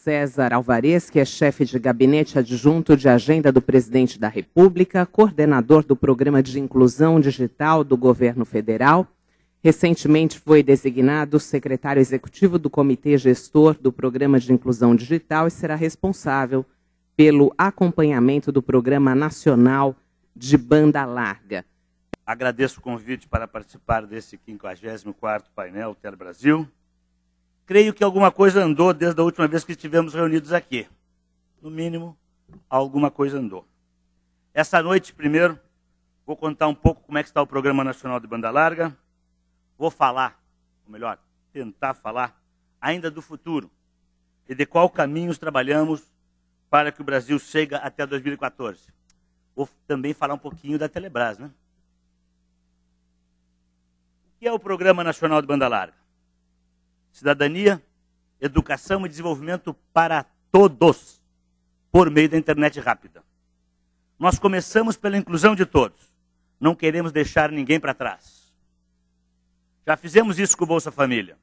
César Alvarez, que é chefe de gabinete adjunto de agenda do presidente da República, coordenador do Programa de Inclusão Digital do Governo Federal. Recentemente foi designado secretário executivo do Comitê Gestor do Programa de Inclusão Digital e será responsável pelo acompanhamento do Programa Nacional de Banda Larga. Agradeço o convite para participar desse 54º painel Telebrasil. Creio que alguma coisa andou desde a última vez que estivemos reunidos aqui. No mínimo, alguma coisa andou. Essa noite, primeiro, vou contar um pouco como é que está o Programa Nacional de Banda Larga. Vou falar, ou melhor, tentar falar, ainda do futuro e de qual caminhos trabalhamos para que o Brasil chegue até 2014. Vou também falar um pouquinho da Telebrás, né? O que é o Programa Nacional de Banda Larga? Cidadania, educação e desenvolvimento para todos, por meio da internet rápida. Nós começamos pela inclusão de todos. Não queremos deixar ninguém para trás. Já fizemos isso com o Bolsa Família.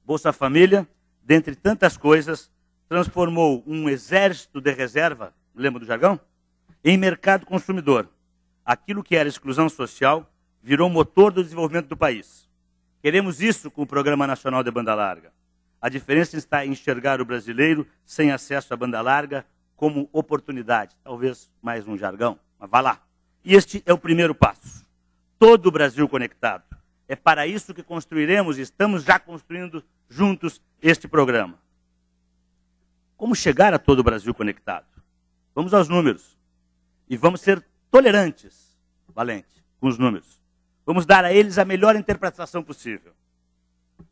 Bolsa Família, dentre tantas coisas, transformou um exército de reserva, lembra do jargão? Em mercado consumidor. Aquilo que era exclusão social virou motor do desenvolvimento do país. Queremos isso com o Programa Nacional de Banda Larga. A diferença está em enxergar o brasileiro sem acesso à banda larga como oportunidade. Talvez mais um jargão, mas vá lá. E este é o primeiro passo. Todo o Brasil conectado. É para isso que construiremos e estamos já construindo juntos este programa. Como chegar a todo o Brasil conectado? Vamos aos números. E vamos ser tolerantes, Valente, com os números. Vamos dar a eles a melhor interpretação possível.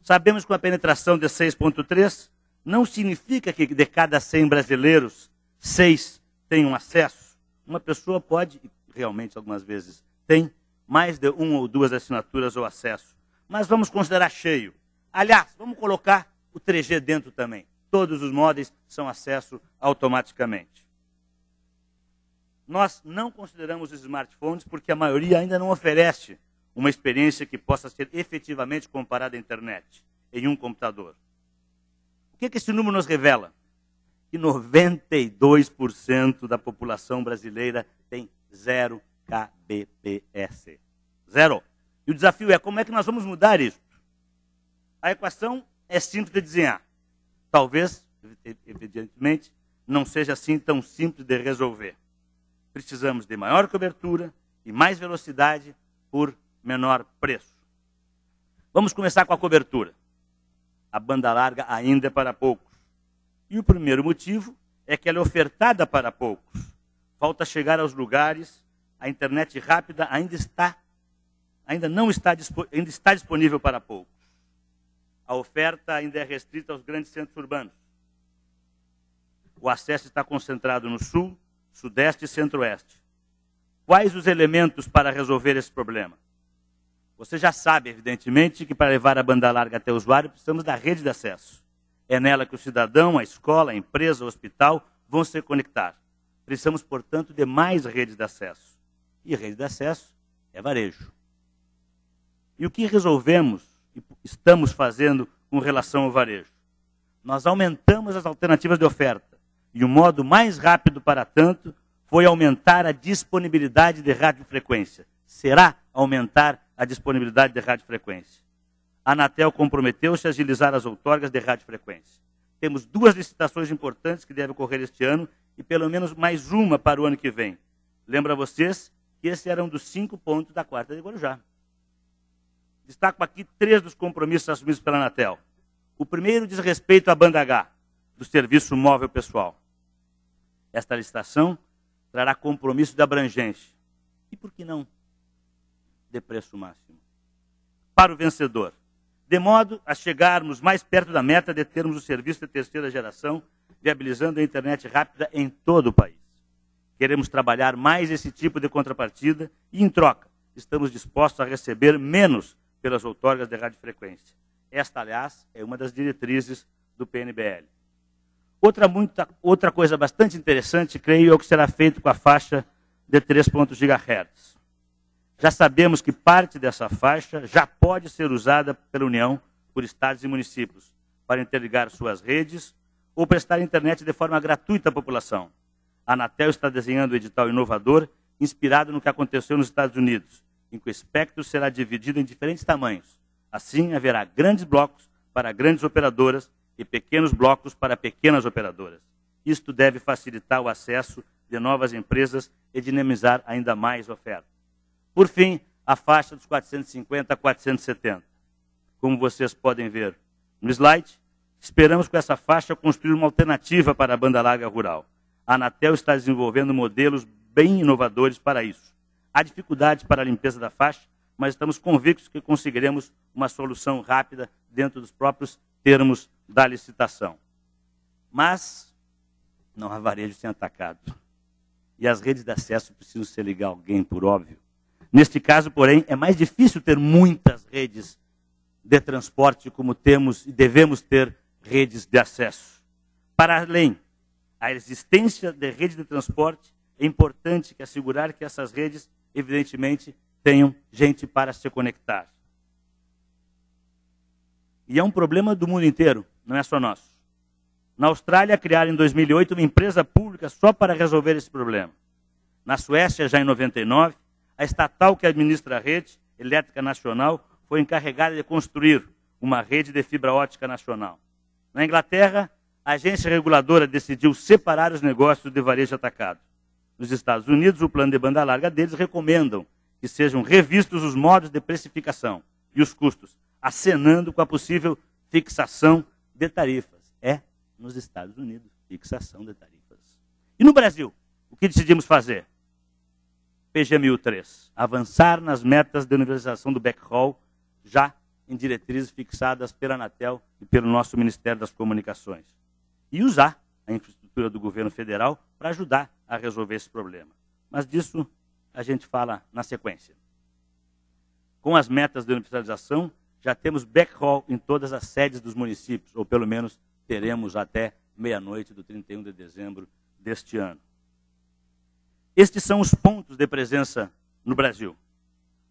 Sabemos que uma penetração de 6,3 não significa que de cada 100 brasileiros, 6 tenham acesso. Uma pessoa pode, realmente algumas vezes, tem mais de 1 ou 2 assinaturas ou acesso. Mas vamos considerar cheio. Aliás, vamos colocar o 3G dentro também. Todos os módems são acesso automaticamente. Nós não consideramos os smartphones porque a maioria ainda não oferece uma experiência que possa ser efetivamente comparada à internet em um computador. O que esse número nos revela? Que 92% da população brasileira tem 0 kbps. 0. E o desafio é como é que nós vamos mudar isso? A equação é simples de desenhar. Talvez, evidentemente, não seja assim tão simples de resolver. Precisamos de maior cobertura e mais velocidade por menor preço. Vamos começar com a cobertura. A banda larga ainda é para poucos. E o primeiro motivo é que ela é ofertada para poucos. Falta chegar aos lugares, a internet rápida ainda está disponível para poucos. A oferta ainda é restrita aos grandes centros urbanos. O acesso está concentrado no sul, sudeste e centro-oeste. Quais os elementos para resolver esse problema? Você já sabe, evidentemente, que para levar a banda larga até o usuário, precisamos da rede de acesso. É nela que o cidadão, a escola, a empresa, o hospital vão se conectar. Precisamos, portanto, de mais redes de acesso. E rede de acesso é varejo. E o que resolvemos e estamos fazendo com relação ao varejo? Nós aumentamos as alternativas de oferta. E o modo mais rápido para tanto foi aumentar a disponibilidade de radiofrequência. Será aumentar a disponibilidade de radiofrequência. A Anatel comprometeu-se a agilizar as outorgas de radiofrequência. Temos 2 licitações importantes que devem ocorrer este ano e pelo menos mais uma para o ano que vem. Lembro a vocês que esse era um dos 5 pontos da quarta de Guarujá. Destaco aqui 3 dos compromissos assumidos pela Anatel. O primeiro diz respeito à banda H, do serviço móvel pessoal. Esta licitação trará compromisso de abrangência. E por que não de preço máximo? Para o vencedor. De modo a chegarmos mais perto da meta de termos o serviço de terceira geração, viabilizando a internet rápida em todo o país. Queremos trabalhar mais esse tipo de contrapartida e, em troca, estamos dispostos a receber menos pelas outorgas de radiofrequência. Esta, aliás, é uma das diretrizes do PNBL. Outra coisa bastante interessante, creio, é o que será feito com a faixa de 3,0 GHz. Já sabemos que parte dessa faixa já pode ser usada pela União por estados e municípios para interligar suas redes ou prestar internet de forma gratuita à população. A Anatel está desenhando um edital inovador, inspirado no que aconteceu nos Estados Unidos, em que o espectro será dividido em diferentes tamanhos. Assim, haverá grandes blocos para grandes operadoras e pequenos blocos para pequenas operadoras. Isto deve facilitar o acesso de novas empresas e dinamizar ainda mais a oferta. Por fim, a faixa dos 450 a 470. Como vocês podem ver no slide, esperamos com essa faixa construir uma alternativa para a banda larga rural. A Anatel está desenvolvendo modelos bem inovadores para isso. Há dificuldades para a limpeza da faixa, mas estamos convictos que conseguiremos uma solução rápida dentro dos próprios termos da licitação. Mas não há varejo sem atacado. E as redes de acesso precisam se ligar a alguém, por óbvio. Neste caso, porém, é mais difícil ter muitas redes de transporte como temos e devemos ter redes de acesso. Para além da existência de rede de transporte, é importante que assegurar que essas redes, evidentemente, tenham gente para se conectar. E é um problema do mundo inteiro, não é só nosso. Na Austrália, criaram em 2008 uma empresa pública só para resolver esse problema. Na Suécia, já em 99, a estatal que administra a rede elétrica nacional foi encarregada de construir uma rede de fibra ótica nacional. Na Inglaterra, a agência reguladora decidiu separar os negócios de varejo atacado. Nos Estados Unidos, o plano de banda larga deles recomendam que sejam revistos os modos de precificação e os custos, acenando com a possível fixação de tarifas. É, nos Estados Unidos, fixação de tarifas. E no Brasil, o que decidimos fazer? PGMU3, avançar nas metas de universalização do backhaul, já em diretrizes fixadas pela Anatel e pelo nosso Ministério das Comunicações. E usar a infraestrutura do governo federal para ajudar a resolver esse problema. Mas disso a gente fala na sequência. Com as metas de universalização, já temos backhaul em todas as sedes dos municípios, ou pelo menos teremos até meia-noite do 31 de dezembro deste ano. Estes são os pontos de presença no Brasil.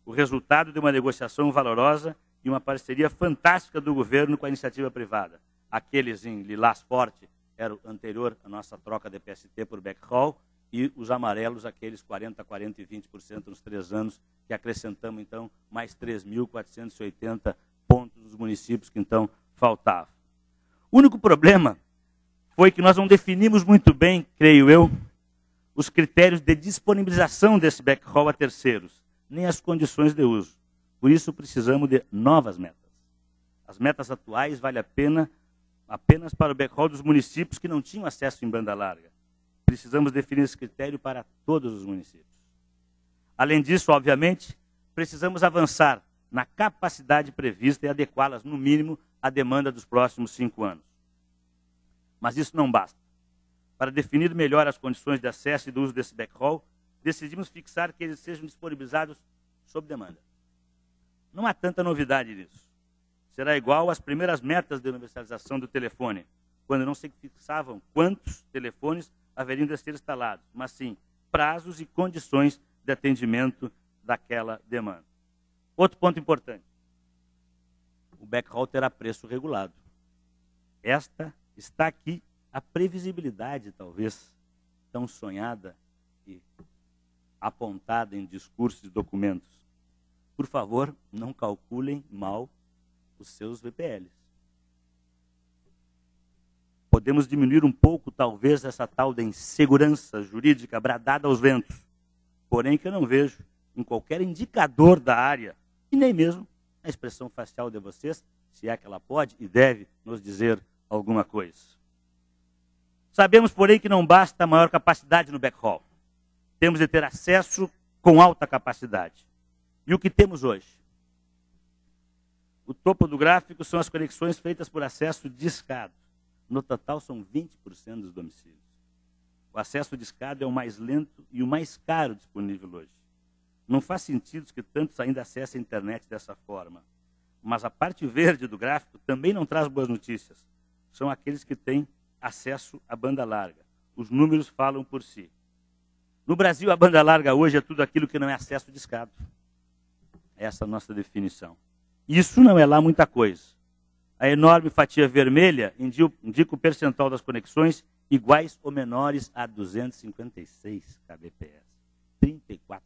O resultado de uma negociação valorosa e uma parceria fantástica do governo com a iniciativa privada. Aqueles em lilás forte era o anterior à nossa troca de PST por backhaul, e os amarelos, aqueles 40%, 40% e 20% nos 3 anos, que acrescentamos, então, mais 3.480 pontos dos municípios que, então, faltavam. O único problema foi que nós não definimos muito bem, creio eu, os critérios de disponibilização desse backhaul a terceiros, nem as condições de uso. Por isso, precisamos de novas metas. As metas atuais valem a pena apenas para o backhaul dos municípios que não tinham acesso em banda larga. Precisamos definir esse critério para todos os municípios. Além disso, obviamente, precisamos avançar na capacidade prevista e adequá-las, no mínimo, à demanda dos próximos 5 anos. Mas isso não basta. Para definir melhor as condições de acesso e do uso desse backhaul, decidimos fixar que eles sejam disponibilizados sob demanda. Não há tanta novidade nisso. Será igual às primeiras metas de universalização do telefone, quando não se fixavam quantos telefones haveriam de ser instalados, mas sim prazos e condições de atendimento daquela demanda. Outro ponto importante. O backhaul terá preço regulado. Esta está aqui a previsibilidade, talvez, tão sonhada e apontada em discursos e documentos. Por favor, não calculem mal os seus VPLs. Podemos diminuir um pouco, talvez, essa tal de insegurança jurídica bradada aos ventos, porém que eu não vejo em qualquer indicador da área, e nem mesmo a expressão facial de vocês, se é que ela pode e deve nos dizer alguma coisa. Sabemos, porém, que não basta maior capacidade no backhaul. Temos de ter acesso com alta capacidade. E o que temos hoje? O topo do gráfico são as conexões feitas por acesso discado. No total, são 20% dos domicílios. O acesso discado é o mais lento e o mais caro disponível hoje. Não faz sentido que tantos ainda acessem a internet dessa forma. Mas a parte verde do gráfico também não traz boas notícias. São aqueles que têm acesso à banda larga. Os números falam por si. No Brasil, a banda larga hoje é tudo aquilo que não é acesso discado. Essa é a nossa definição. Isso não é lá muita coisa. A enorme fatia vermelha indica o percentual das conexões iguais ou menores a 256 kbps. 34%.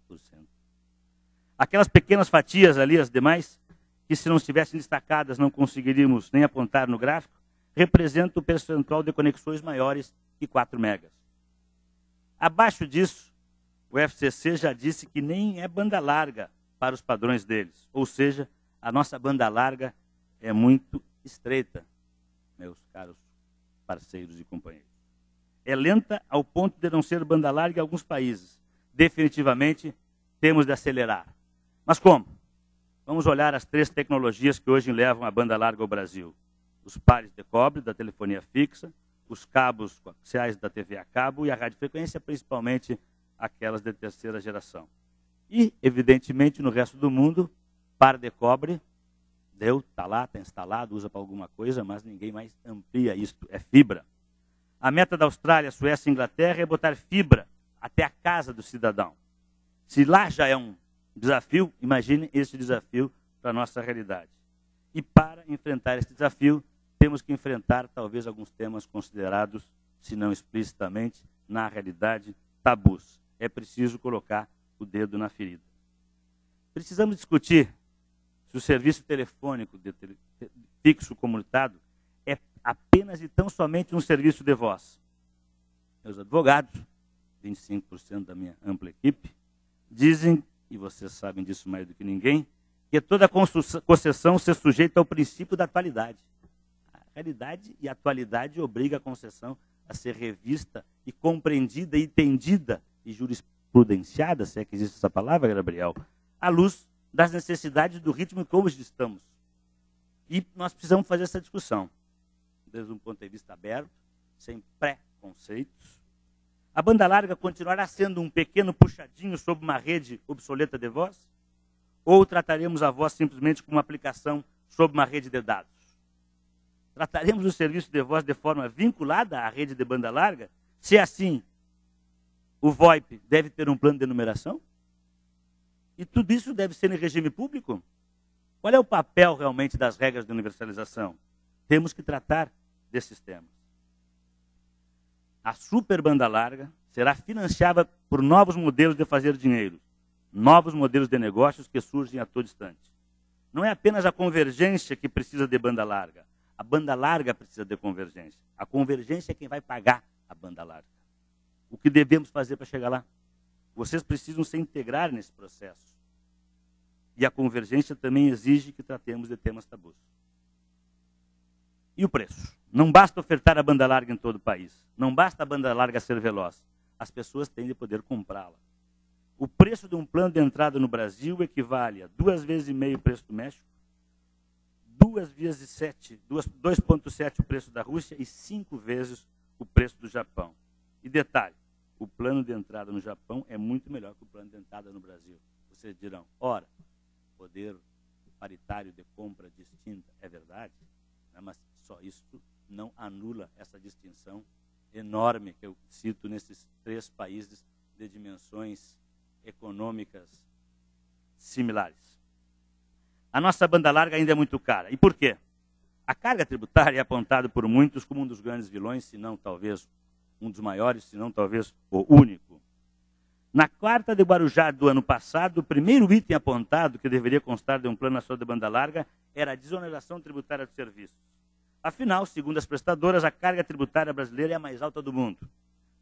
Aquelas pequenas fatias ali, as demais, que se não estivessem destacadas não conseguiríamos nem apontar no gráfico, representam o percentual de conexões maiores que 4 megas. Abaixo disso, o FCC já disse que nem é banda larga para os padrões deles. Ou seja, a nossa banda larga é muito estreita, meus caros parceiros e companheiros. É lenta ao ponto de não ser banda larga em alguns países. Definitivamente, temos de acelerar. Mas como? Vamos olhar as 3 tecnologias que hoje levam a banda larga ao Brasil. Os pares de cobre da telefonia fixa, os cabos coaxiais da TV a cabo e a radiofrequência, principalmente aquelas de terceira geração. E, evidentemente, no resto do mundo, par de cobre, está lá, está instalado, usa para alguma coisa, mas ninguém mais amplia isto, é fibra. A meta da Austrália, Suécia e Inglaterra é botar fibra até a casa do cidadão. Se lá já é um desafio, imagine esse desafio para a nossa realidade. E para enfrentar esse desafio, temos que enfrentar talvez alguns temas considerados, se não explicitamente, na realidade, tabus. É preciso colocar o dedo na ferida. Precisamos discutir se o serviço telefônico fixo comutado é apenas e tão somente um serviço de voz. Meus advogados, 25% da minha ampla equipe, dizem, e vocês sabem disso mais do que ninguém, que toda concessão se sujeita ao princípio da atualidade. A realidade e a atualidade obriga a concessão a ser revista e compreendida e entendida e jurisprudenciada, se é que existe essa palavra, Gabriel, à luz das necessidades do ritmo que hoje estamos. E nós precisamos fazer essa discussão, desde um ponto de vista aberto, sem preconceitos. A banda larga continuará sendo um pequeno puxadinho sobre uma rede obsoleta de voz? Ou trataremos a voz simplesmente como uma aplicação sobre uma rede de dados? Trataremos o serviço de voz de forma vinculada à rede de banda larga? Se é assim, o VoIP deve ter um plano de numeração? E tudo isso deve ser em regime público? Qual é o papel realmente das regras de universalização? Temos que tratar desses temas. A super banda larga será financiada por novos modelos de fazer dinheiro, novos modelos de negócios que surgem a todo instante. Não é apenas a convergência que precisa de banda larga. A banda larga precisa de convergência. A convergência é quem vai pagar a banda larga. O que devemos fazer para chegar lá? Vocês precisam se integrar nesse processo. E a convergência também exige que tratemos de temas tabus. E o preço? Não basta ofertar a banda larga em todo o país. Não basta a banda larga ser veloz. As pessoas têm de poder comprá-la. O preço de um plano de entrada no Brasil equivale a 2,5 vezes o preço do México, 2,7 o preço da Rússia e 5 vezes o preço do Japão. E detalhe, o plano de entrada no Japão é muito melhor que o plano de entrada no Brasil. Vocês dirão, ora, poder paritário de compra distinta, é verdade, né? Mas só isso não anula essa distinção enorme que eu cito nesses 3 países de dimensões econômicas similares. A nossa banda larga ainda é muito cara. E por quê? A carga tributária é apontada por muitos como um dos grandes vilões, se não talvez um dos maiores, se não talvez o único. Na Carta de Guarujá do ano passado, o primeiro item apontado que deveria constar de um plano nacional de banda larga era a desoneração tributária de serviços. Afinal, segundo as prestadoras, a carga tributária brasileira é a mais alta do mundo,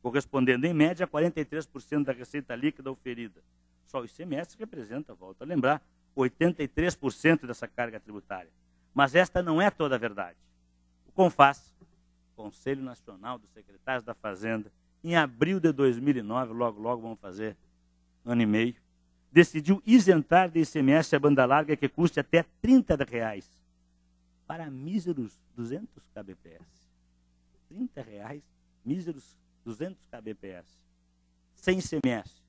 correspondendo em média a 43% da receita líquida oferida. Só o ICMS representa, volto a lembrar, 83% dessa carga tributária. Mas esta não é toda a verdade. O CONFAS, Conselho Nacional dos Secretários da Fazenda, em abril de 2009, logo vamos fazer ano e meio, decidiu isentar de ICMS a banda larga que custe até R$30 para míseros 200 kbps. R$30, míseros 200 kbps. Sem ICMS.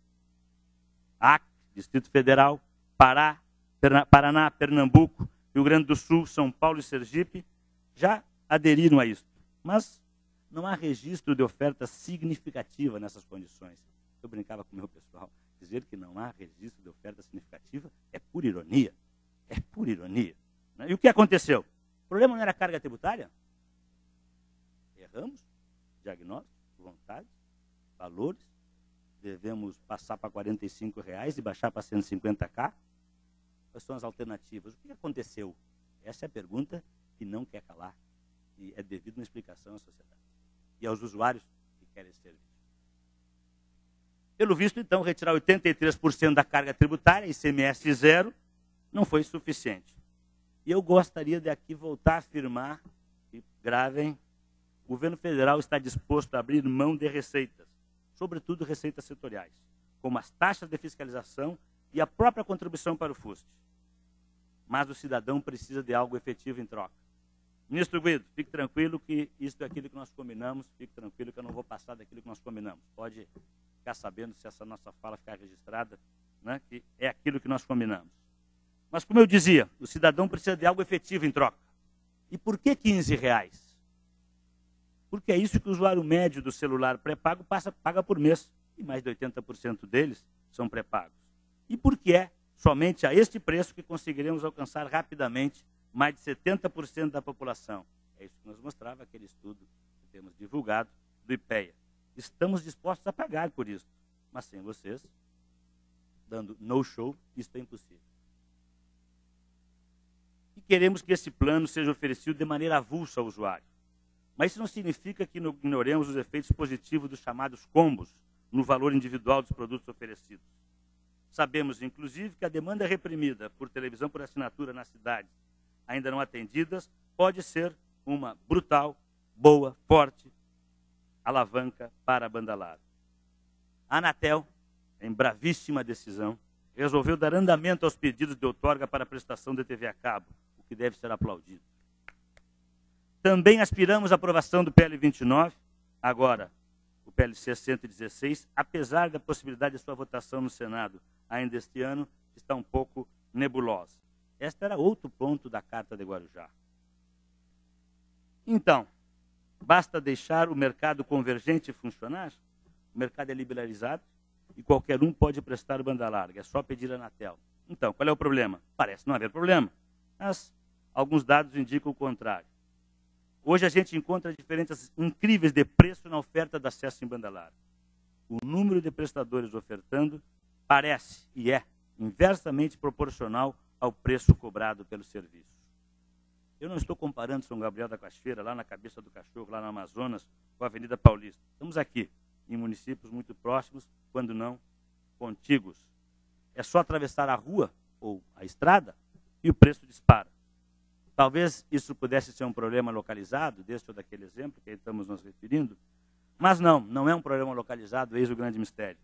Acre, Distrito Federal, Paraná, Pernambuco, Rio Grande do Sul, São Paulo e Sergipe já aderiram a isso. Mas não há registro de oferta significativa nessas condições. Eu brincava com o meu pessoal, dizer que não há registro de oferta significativa é pura ironia. É pura ironia. E o que aconteceu? problema não era a carga tributária? Erramos, diagnóstico, vontade, valores, devemos passar para R$ 45,00 e baixar para 150K? Quais são as alternativas? O que aconteceu? Essa é a pergunta que não quer calar e é devido uma explicação à sociedade e aos usuários que querem esse serviço. Pelo visto, então, retirar 83% da carga tributária, ICMS zero, não foi suficiente. E eu gostaria de aqui voltar a afirmar, e gravem, o governo federal está disposto a abrir mão de receitas, sobretudo receitas setoriais, como as taxas de fiscalização e a própria contribuição para o FUST. Mas o cidadão precisa de algo efetivo em troca. Ministro Guido, fique tranquilo que isto é aquilo que nós combinamos, fique tranquilo que eu não vou passar daquilo que nós combinamos. Pode ficar sabendo, se essa nossa fala ficar registrada, né, que é aquilo que nós combinamos. Mas, como eu dizia, o cidadão precisa de algo efetivo em troca. E por que R$15? Porque é isso que o usuário médio do celular pré-pago paga por mês. E mais de 80% deles são pré-pagos. E por que é somente a este preço que conseguiremos alcançar rapidamente mais de 70% da população? É isso que nos mostrava aquele estudo que temos divulgado do IPEA. Estamos dispostos a pagar por isso. Mas sem vocês, dando no-show, isso é impossível. E queremos que esse plano seja oferecido de maneira avulsa ao usuário. Mas isso não significa que ignoremos os efeitos positivos dos chamados combos no valor individual dos produtos oferecidos. Sabemos, inclusive, que a demanda reprimida por televisão por assinatura nas cidades ainda não atendidas pode ser uma brutal, boa, forte alavanca para a banda larga. A Anatel, em bravíssima decisão, resolveu dar andamento aos pedidos de outorga para a prestação de TV a cabo, o que deve ser aplaudido. Também aspiramos à aprovação do PL 29, agora o PLC 116, apesar da possibilidade de sua votação no Senado ainda este ano, está um pouco nebulosa. Este era outro ponto da Carta de Guarujá. Então, basta deixar o mercado convergente funcionar? O mercado é liberalizado e qualquer um pode prestar banda larga, é só pedir a Anatel. Então, qual é o problema? Parece não haver problema, mas alguns dados indicam o contrário. Hoje a gente encontra diferenças incríveis de preço na oferta de acesso em banda larga. O número de prestadores ofertando parece e é inversamente proporcional ao preço cobrado pelo serviço. Eu não estou comparando São Gabriel da Cachoeira, lá na Cabeça do Cachorro, lá no Amazonas, com a Avenida Paulista. Estamos aqui, em municípios muito próximos, quando não contíguos. É só atravessar a rua ou a estrada e o preço dispara. Talvez isso pudesse ser um problema localizado, deste ou daquele exemplo que estamos nos referindo, mas não é um problema localizado, eis o grande mistério.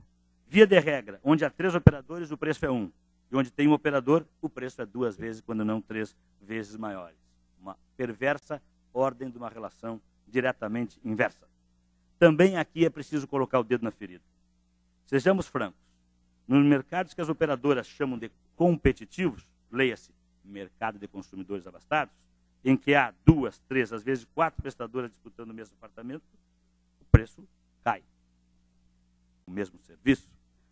Via de regra, onde há 3 operadores, o preço é 1. E onde tem um operador, o preço é 2 vezes, quando não 3 vezes maiores. Uma perversa ordem de uma relação diretamente inversa. Também aqui é preciso colocar o dedo na ferida. Sejamos francos. Nos mercados que as operadoras chamam de competitivos, leia-se, mercado de consumidores abastados, em que há 2, 3, às vezes 4 prestadoras disputando o mesmo apartamento, o preço cai. O mesmo serviço.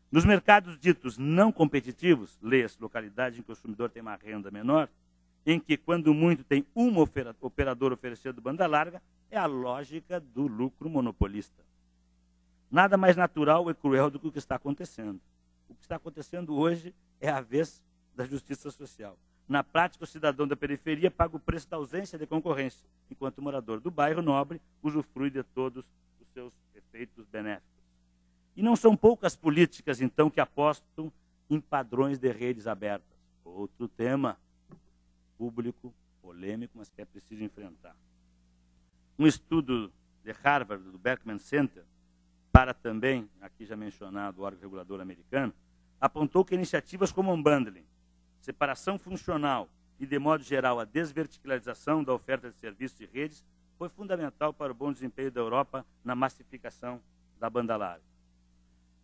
Nos mercados ditos não competitivos, leia-se localidade em que o consumidor tem uma renda menor, em que, quando muito, tem um operador oferecendo banda larga, é a lógica do lucro monopolista. Nada mais natural e cruel do que o que está acontecendo. O que está acontecendo hoje é a vez da justiça social. Na prática, o cidadão da periferia paga o preço da ausência de concorrência, enquanto o morador do bairro nobre usufrui de todos os seus efeitos benéficos. E não são poucas políticas, então, que apostam em padrões de redes abertas. Outro tema público, polêmico, mas que é preciso enfrentar. Um estudo de Harvard, do Berkman Center, para também, aqui já mencionado, o órgão regulador americano, apontou que iniciativas como o unbundling, separação funcional e, de modo geral, a desverticalização da oferta de serviços e redes foi fundamental para o bom desempenho da Europa na massificação da banda larga.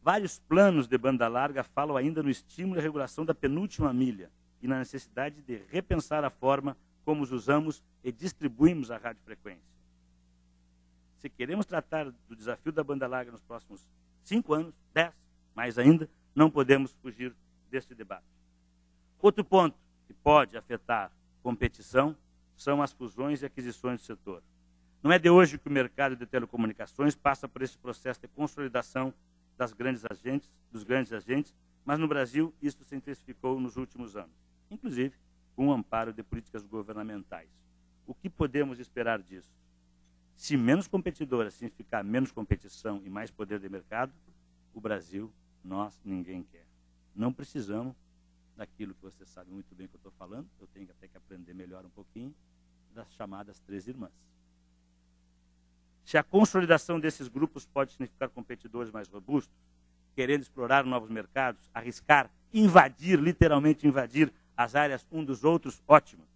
Vários planos de banda larga falam ainda no estímulo e regulação da penúltima milha e na necessidade de repensar a forma como os usamos e distribuímos a radiofrequência. Se queremos tratar do desafio da banda larga nos próximos 5 anos, 10, mais ainda, não podemos fugir deste debate. Outro ponto que pode afetar competição são as fusões e aquisições do setor. Não é de hoje que o mercado de telecomunicações passa por esse processo de consolidação dos grandes agentes, mas no Brasil isso se intensificou nos últimos anos, inclusive com o amparo de políticas governamentais. O que podemos esperar disso? Se menos competidora significar menos competição e mais poder de mercado, o Brasil, ninguém quer. Não precisamos daquilo que você sabe muito bem que eu estou falando, eu tenho até que aprender melhor um pouquinho, das chamadas três irmãs. Se a consolidação desses grupos pode significar competidores mais robustos, querendo explorar novos mercados, arriscar, literalmente invadir as áreas um dos outros, ótimo.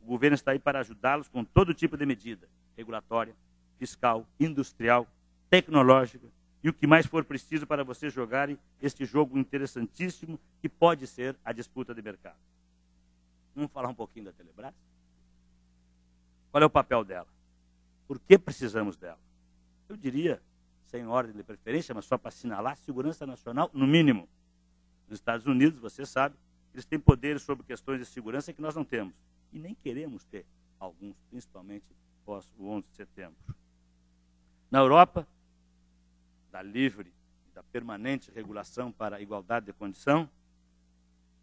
O governo está aí para ajudá-los com todo tipo de medida, regulatória, fiscal, industrial, tecnológica, e o que mais for preciso para vocês jogarem este jogo interessantíssimo que pode ser a disputa de mercado. Vamos falar um pouquinho da Telebrás? Qual é o papel dela? Por que precisamos dela? Eu diria, sem ordem de preferência, mas só para assinalar, segurança nacional, no mínimo. Nos Estados Unidos, você sabe, eles têm poderes sobre questões de segurança que nós não temos. E nem queremos ter alguns, principalmente após o 11 de setembro. Na Europa, da livre e da permanente regulação para a igualdade de condição,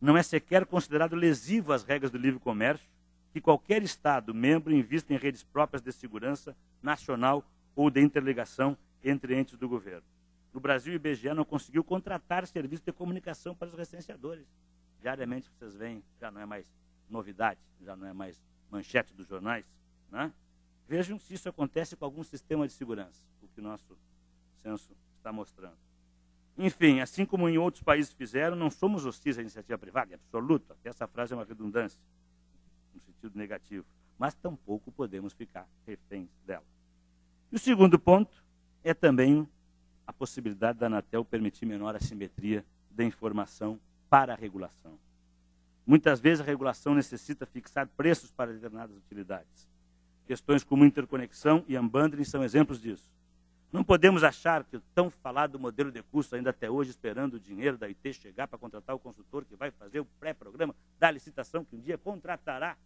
não é sequer considerado lesivo às regras do livre comércio que qualquer Estado membro invista em redes próprias de segurança nacional ou de interligação entre entes do governo. No Brasil, o IBGE não conseguiu contratar serviço de comunicação para os recenseadores. Diariamente vocês veem, já não é mais novidade, já não é mais manchete dos jornais, né? Vejam se isso acontece com algum sistema de segurança, o que o nosso censo está mostrando. Enfim, assim como em outros países fizeram, não somos hostis à iniciativa privada, em absoluto. Essa frase é uma redundância, no sentido negativo. Mas tampouco podemos ficar reféns dela. E o segundo ponto é também a possibilidade da Anatel permitir menor assimetria da informação para a regulação. Muitas vezes a regulação necessita fixar preços para determinadas utilidades. Questões como interconexão e unbundling são exemplos disso. Não podemos achar que o tão falado modelo de custo, ainda até hoje esperando o dinheiro da IT chegar para contratar o consultor que vai fazer o pré-programa da licitação, que um dia contratará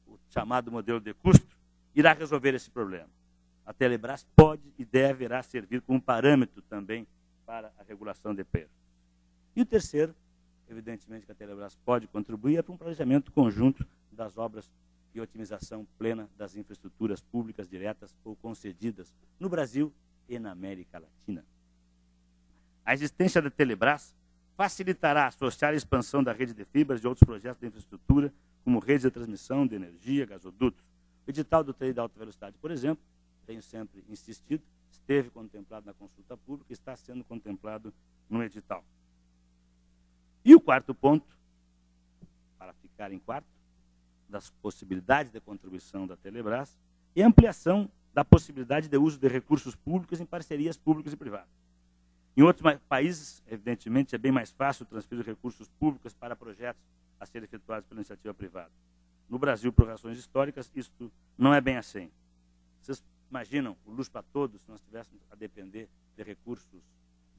o chamado modelo de custo, irá resolver esse problema. A Telebrás pode e deverá servir como parâmetro também para a regulação de preços. E o terceiro, evidentemente que a Telebrás pode contribuir, é para um planejamento conjunto das obras e otimização plena das infraestruturas públicas diretas ou concedidas no Brasil e na América Latina. A existência da Telebrás facilitará associar a expansão da rede de fibras e outros projetos de infraestrutura, como redes de transmissão de energia, gasodutos. O edital do trem de alta velocidade, por exemplo, tenho sempre insistido, esteve contemplado na consulta pública e está sendo contemplado no edital. E o quarto ponto, para ficar em quarto, das possibilidades de contribuição da Telebrás, é a ampliação da possibilidade de uso de recursos públicos em parcerias públicas e privadas. Em outros países, evidentemente, é bem mais fácil transferir recursos públicos para projetos a serem efetuados pela iniciativa privada. No Brasil, por razões históricas, isso não é bem assim. Vocês imaginam o luxo para todos se nós estivéssemos a depender de recursos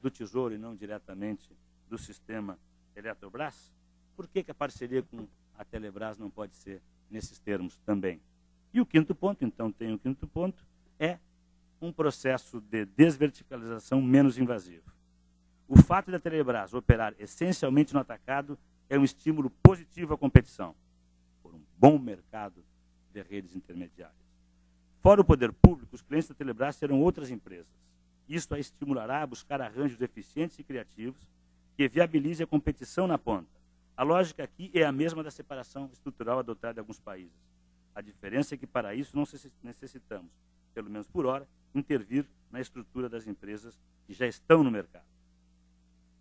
do Tesouro e não diretamente do sistema Eletrobras? Por que a parceria com a Telebrás não pode ser nesses termos também? E o quinto ponto, então tem o quinto ponto, é um processo de desverticalização menos invasivo. O fato da Telebrás operar essencialmente no atacado é um estímulo positivo à competição, por um bom mercado de redes intermediárias. Fora o poder público, os clientes da Telebrás serão outras empresas. Isso a estimulará a buscar arranjos eficientes e criativos que viabilizem a competição na ponta. A lógica aqui é a mesma da separação estrutural adotada em alguns países. A diferença é que, para isso, não necessitamos, pelo menos por hora, intervir na estrutura das empresas que já estão no mercado.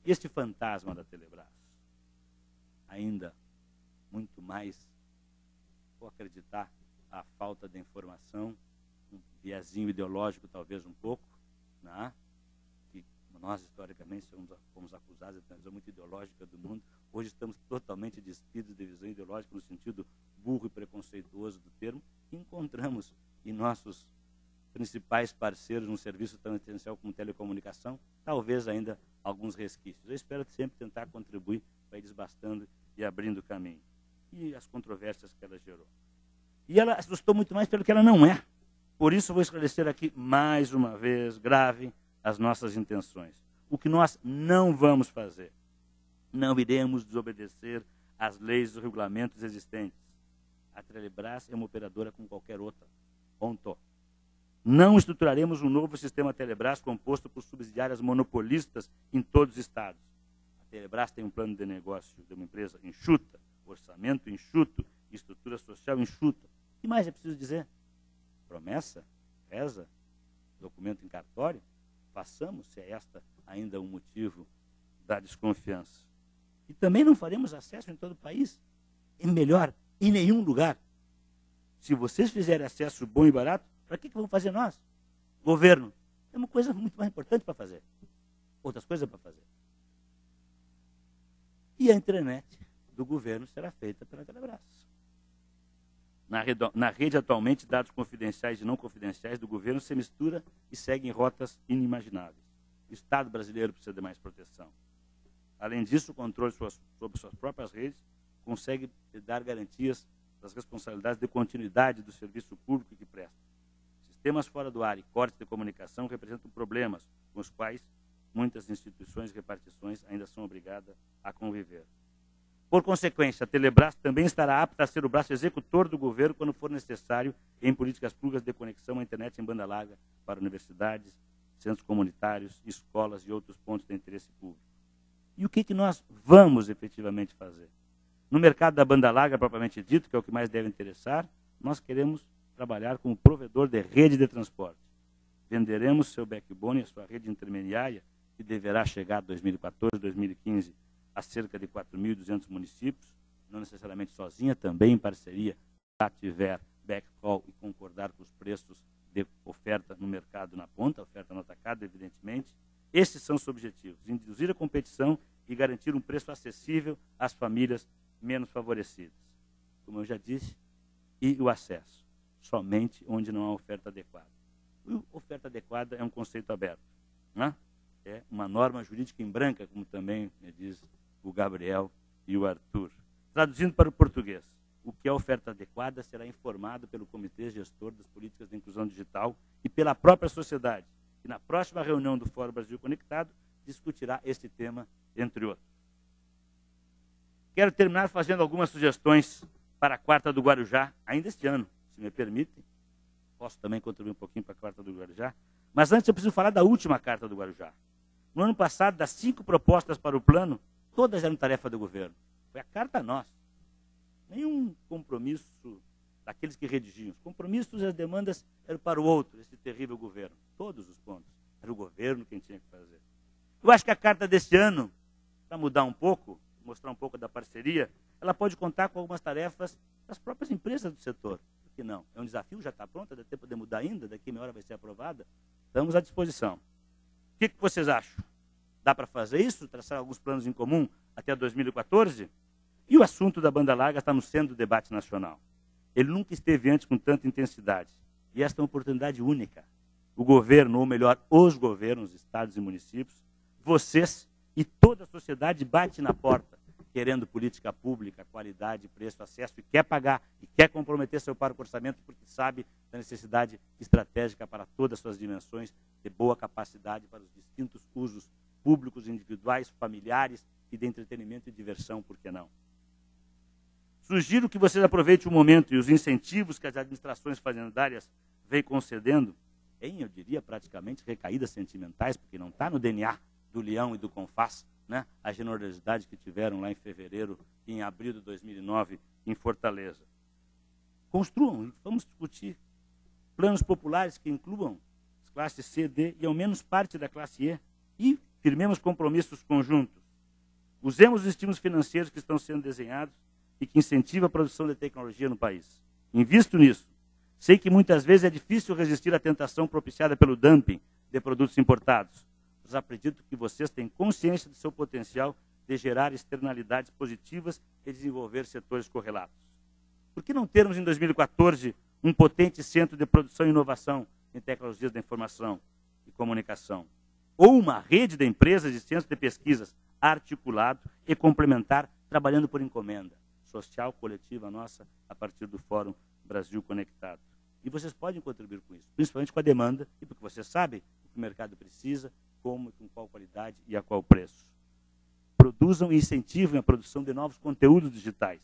Este fantasma da Telebrás, ainda muito mais, vou acreditar, a falta de informação, um viezinho ideológico talvez um pouco, né? Que nós historicamente fomos acusados de ter uma visão muito ideológica do mundo. Hoje estamos totalmente despidos de visão ideológica no sentido burro e preconceituoso do termo, e encontramos em nossos principais parceiros num serviço tão essencial como telecomunicação, talvez ainda alguns resquícios. Eu espero sempre tentar contribuir para ir desbastando e abrindo caminho. E as controvérsias que ela gerou. E ela assustou muito mais pelo que ela não é. Por isso, vou esclarecer aqui, mais uma vez, grave, as nossas intenções. O que nós não vamos fazer. Não iremos desobedecer às leis e regulamentos existentes. A Telebrás é uma operadora como qualquer outra. Ponto. Não estruturaremos um novo sistema Telebrás composto por subsidiárias monopolistas em todos os estados. A Telebrás tem um plano de negócio de uma empresa enxuta, orçamento enxuto, estrutura social enxuta. O que mais é preciso dizer? Promessa? Reza? Documento em cartório? Façamos, se é esta ainda um motivo da desconfiança. E também não faremos acesso em todo o país. E melhor, em nenhum lugar. Se vocês fizerem acesso bom e barato, para que vamos fazer nós? Governo. Tem uma coisa muito mais importante para fazer. Outras coisas para fazer. E a intranet do governo será feita pela Telebrás. Na rede, atualmente, dados confidenciais e não confidenciais do governo se mistura e segue em rotas inimagináveis. O Estado brasileiro precisa de mais proteção. Além disso, o controle sobre suas próprias redes consegue dar garantias das responsabilidades de continuidade do serviço público que presta. Sistemas fora do ar e cortes de comunicação representam problemas com os quais muitas instituições e repartições ainda são obrigadas a conviver. Por consequência, a Telebrás também estará apta a ser o braço executor do governo quando for necessário em políticas públicas de conexão à internet em banda larga para universidades, centros comunitários, escolas e outros pontos de interesse público. E o que nós vamos efetivamente fazer? No mercado da banda larga, propriamente dito, que é o que mais deve interessar, nós queremos trabalhar como provedor de rede de transporte. Venderemos seu backbone, a sua rede intermediária, que deverá chegar em 2014, 2015, a cerca de 4.200 municípios, não necessariamente sozinha, também em parceria, se tiver backhaul e concordar com os preços de oferta no mercado na ponta, oferta no atacado, evidentemente. Esses são os objetivos, induzir a competição e garantir um preço acessível às famílias menos favorecidas. Como eu já disse, e o acesso, somente onde não há oferta adequada. E oferta adequada é um conceito aberto, né? É uma norma jurídica em branca, como também me diz o Gabriel e o Arthur. Traduzindo para o português, o que é oferta adequada será informado pelo Comitê Gestor das Políticas de Inclusão Digital e pela própria sociedade, que na próxima reunião do Fórum Brasil Conectado discutirá este tema, entre outros. Quero terminar fazendo algumas sugestões para a Quarta do Guarujá, ainda este ano, se me permitem. Posso também contribuir um pouquinho para a Quarta do Guarujá. Mas antes eu preciso falar da última Carta do Guarujá. No ano passado, das 5 propostas para o plano, todas eram tarefa do governo. Foi a carta nossa. Nenhum compromisso daqueles que redigiam. Os compromissos e as demandas eram para o outro, esse terrível governo. Todos os pontos. Era o governo quem tinha que fazer. Eu acho que a carta deste ano, para mudar um pouco, mostrar um pouco da parceria, ela pode contar com algumas tarefas das próprias empresas do setor. Por que não? É um desafio, já está pronta, dá tempo de mudar ainda, daqui a meia hora vai ser aprovada. Estamos à disposição. O que vocês acham? Dá para fazer isso? Traçar alguns planos em comum até 2014? E o assunto da banda larga está no centro do debate nacional. Ele nunca esteve antes com tanta intensidade. E esta é uma oportunidade única. O governo, ou melhor, os governos, estados e municípios, vocês e toda a sociedade bate na porta, querendo política pública, qualidade, preço, acesso, e quer pagar, e quer comprometer seu parco orçamento, porque sabe da necessidade estratégica para todas as suas dimensões, de boa capacidade para os distintos usos públicos, individuais, familiares e de entretenimento e diversão, por que não? Sugiro que vocês aproveitem o momento e os incentivos que as administrações fazendárias vêm concedendo, em, eu diria, praticamente recaídas sentimentais, porque não está no DNA do Leão e do Confas, né? A generosidade que tiveram lá em fevereiro e em abril de 2009 em Fortaleza. Construam, vamos discutir planos populares que incluam as classes C, D e ao menos parte da classe E e firmemos compromissos conjuntos. Usemos os estímulos financeiros que estão sendo desenhados e que incentivam a produção de tecnologia no país. Invisto nisso. Sei que muitas vezes é difícil resistir à tentação propiciada pelo dumping de produtos importados. Mas acredito que vocês têm consciência do seu potencial de gerar externalidades positivas e desenvolver setores correlatos. Por que não termos em 2014 um potente centro de produção e inovação em tecnologias da informação e comunicação? Ou uma rede de empresas e centros de pesquisas articulado e complementar, trabalhando por encomenda social, coletiva nossa, a partir do Fórum Brasil Conectado. E vocês podem contribuir com isso, principalmente com a demanda, e porque vocês sabem o que o mercado precisa, como, com qual qualidade e a qual preço. Produzam e incentivem a produção de novos conteúdos digitais,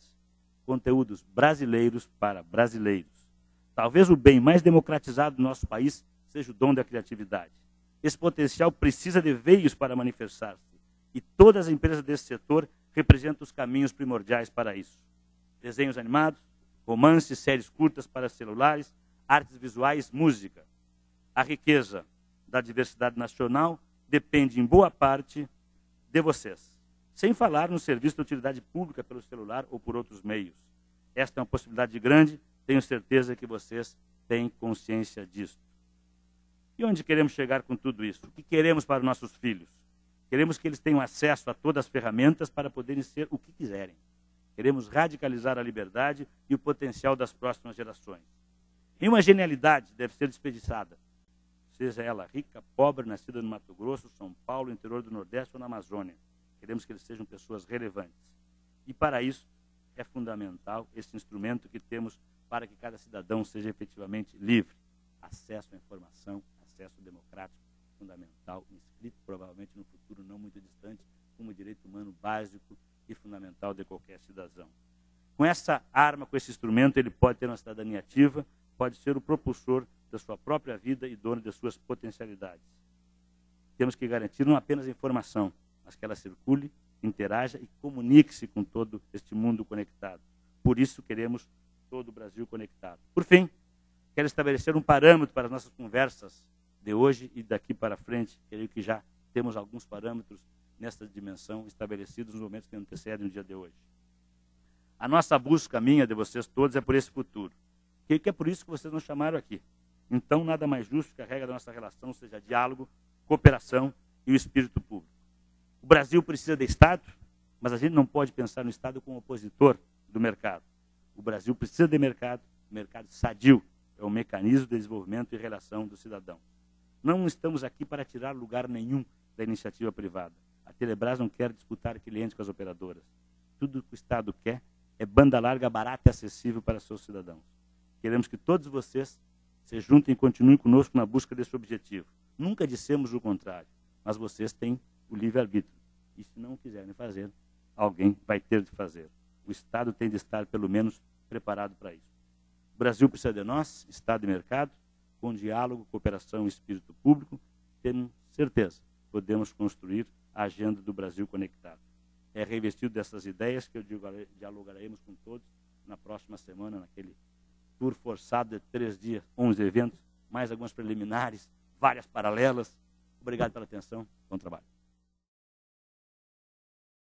conteúdos brasileiros para brasileiros. Talvez o bem mais democratizado do nosso país seja o dom da criatividade. Esse potencial precisa de veios para manifestar-se, e todas as empresas desse setor representam os caminhos primordiais para isso. Desenhos animados, romances, séries curtas para celulares, artes visuais, música. A riqueza da diversidade nacional depende, em boa parte, de vocês. Sem falar no serviço de utilidade pública pelo celular ou por outros meios. Esta é uma possibilidade grande, tenho certeza que vocês têm consciência disso. E onde queremos chegar com tudo isso? O que queremos para os nossos filhos? Queremos que eles tenham acesso a todas as ferramentas para poderem ser o que quiserem. Queremos radicalizar a liberdade e o potencial das próximas gerações. Nenhuma genialidade deve ser desperdiçada, seja ela rica, pobre, nascida no Mato Grosso, São Paulo, interior do Nordeste ou na Amazônia. Queremos que eles sejam pessoas relevantes. E para isso é fundamental esse instrumento que temos para que cada cidadão seja efetivamente livre. Acesso à informação, acesso democrático, fundamental, inscrito provavelmente no futuro não muito distante, como direito humano básico e fundamental de qualquer cidadão. Com essa arma, com esse instrumento, ele pode ter uma cidadania ativa, pode ser o propulsor da sua própria vida e dono de suas potencialidades. Temos que garantir não apenas a informação, mas que ela circule, interaja e comunique-se com todo este mundo conectado. Por isso queremos todo o Brasil conectado. Por fim, quero estabelecer um parâmetro para as nossas conversas de hoje e daqui para frente. Creio que já temos alguns parâmetros nesta dimensão estabelecidos nos momentos que antecedem o dia de hoje. A nossa busca, minha, de vocês todos, é por esse futuro. Creio que é por isso que vocês nos chamaram aqui. Então, nada mais justo que a regra da nossa relação seja diálogo, cooperação e o espírito público. O Brasil precisa de Estado, mas a gente não pode pensar no Estado como opositor do mercado. O Brasil precisa de mercado, o mercado sadio é o mecanismo de desenvolvimento e relação do cidadão. Não estamos aqui para tirar lugar nenhum da iniciativa privada. A Telebrás não quer disputar clientes com as operadoras. Tudo que o Estado quer é banda larga, barata e acessível para seus cidadãos. Queremos que todos vocês se juntem e continuem conosco na busca desse objetivo. Nunca dissemos o contrário, mas vocês têm o livre-arbítrio. E se não quiserem fazer, alguém vai ter de fazer. O Estado tem de estar, pelo menos, preparado para isso. O Brasil precisa de nós, Estado e mercado, com diálogo, cooperação e espírito público. Temos certeza, podemos construir a agenda do Brasil conectado. É revestido dessas ideias que dialogaremos com todos na próxima semana, naquele tour forçado de 3 dias, 11 eventos, mais algumas preliminares, várias paralelas. Obrigado pela atenção, bom trabalho.